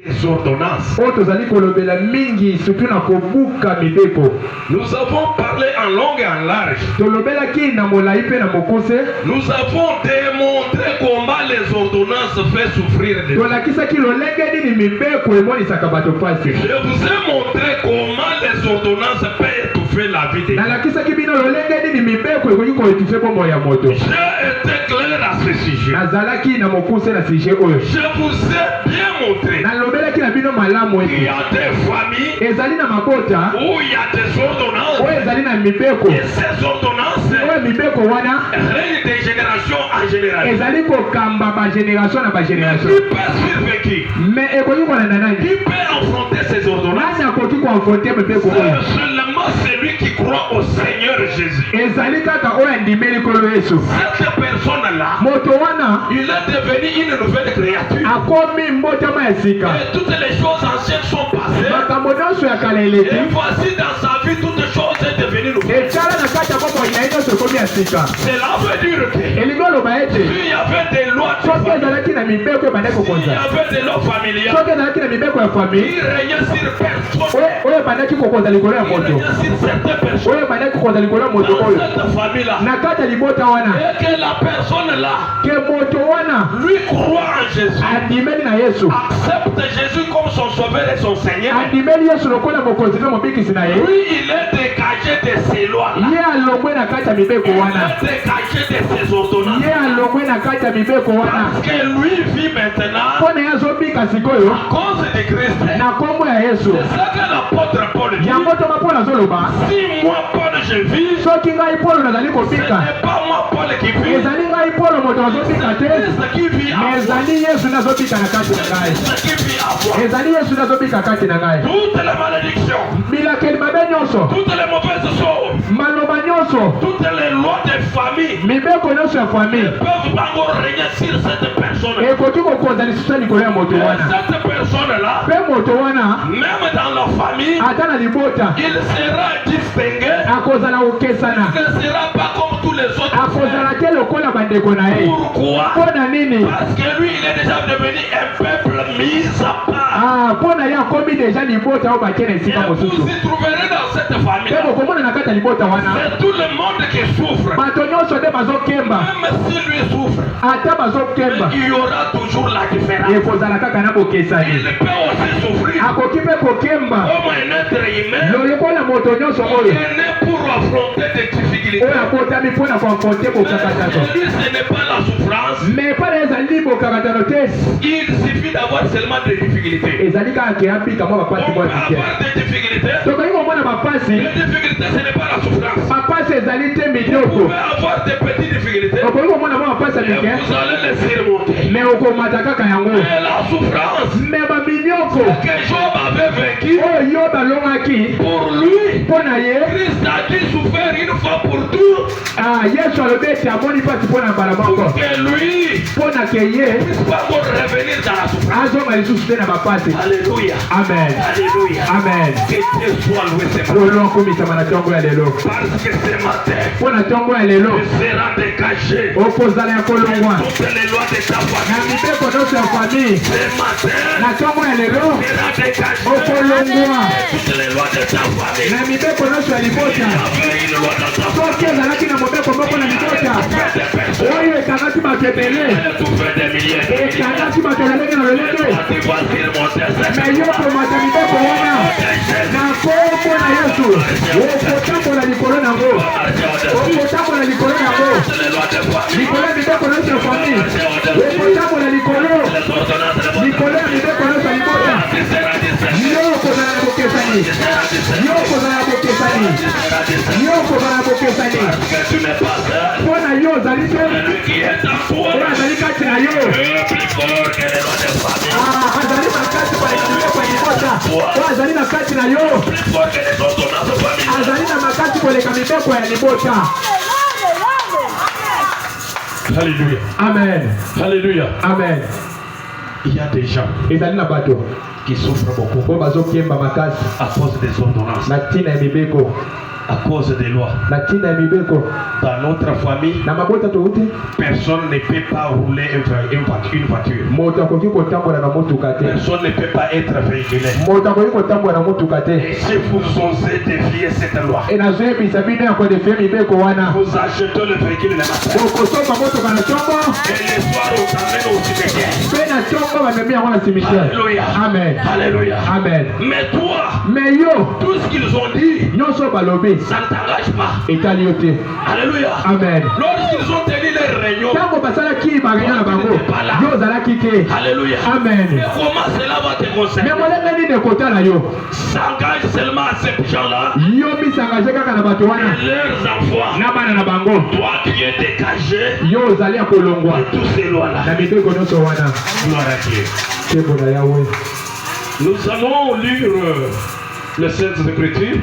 des ordonnances. Nous avons parlé en long et en large. Nous avons démontré comment les ordonnances fait souffrir des gens. Je vous ai montré comment les ordonnances peuvent étouffer la vie des gens. J'ai été clair à ce sujet. Je vous ai bien montré. Il y a des familles où il y a des ordonnances. Et ces ordonnances règnent de génération en génération. Qui peut suivre qui? Qui peut affronter ces ordonnances? Seulement celui qui croit au Seigneur Jésus. Cette personne-là, il est devenu une nouvelle créature. Et toutes les choses anciennes sont passées. Et voici dans sa vie toutes choses sont devenues nouvelles. Cela veut dire que s'il y avait des lois de famille, s'il y avait des lois familiales, il régnait sur personne. Il régnait sur certaines personnes dans cette famille-là. Et que la personne-là lui croit en Jésus, accepte Jésus comme son sauveur et son Seigneur. Lui, il est dégagé de ces lois-là. Il est dégagé de ces ordonnances. Parce que lui vit maintenant à cause de Christ. C'est ça que l'apôtre Paul dit. Si moi Paul je vis, ce n'est pas moi Paul qui vis, c'est Christ qui vit à moi. Toutes les malédictions, toutes les mauvaises choses, toutes les lois de famille ne peuvent pas encore régner sur cette personne. Et cette personne-là, même dans la famille, il sera distingué. Il ne sera pas comme tous les autres. Pourquoi? Parce que lui, il est déjà devenu un peuple mis à part. Et vous y trouverez dans cette famille. C'est tout le monde qui souffre. Même si lui souffre, il y aura toujours la différence. Il peut aussi souffrir comme un être humain. Il est né pour affronter des difficultés. Lui, ce n'est pas la souffrance. Il suffit d'avoir seulement des difficultés. On peut avoir des difficultés. Les difficultés, ce n'est pas la souffrance. Vous pouvez avoir des petites difficultés. Et vous allez les surmonter. Mais la souffrance, c'est que Job avait vaincu. Pour lui, Christ a dû souffrir une fois pour tout. Pour que lui puisse pas encore revenir dans la souffrance. Alléluia. Amen. Alléluia. Amen. Que Dieu soit loué ce matin. Parce que ce matin, tu seras dégagé de toutes les lois de ta famille. Ce matin, tu seras dégagé de toutes les lois de ta famille. Il y avait une loi dans ta famille. Tu fais des milliers de Alléluia. Amen. Alléluia. Amen. Il y a des gens qui souffrent beaucoup à cause des ordonnances. À cause des lois. Dans notre famille, personne ne peut pas rouler une voiture. Personne ne peut pas être véhiculé. Et si vous osez défier cette loi, vous achetez le véhicule le matin. Et le soir, vous emmènez au cimetière. Alléluia. Amen. Alléluia. Amen. Mais toi, tout ce qu'ils ont dit, ça ne t'engage pas. Alléluia. Amen. Lorsqu'ils ont tenu les réunions, alléluia. Amen. Mais comment cela va te concerner? S'engage seulement à ces gens-là et leurs enfants. Toi qui es dégagé de tous ces lois-là. Gloire à Dieu. Nous allons lire les Saintes Écritures.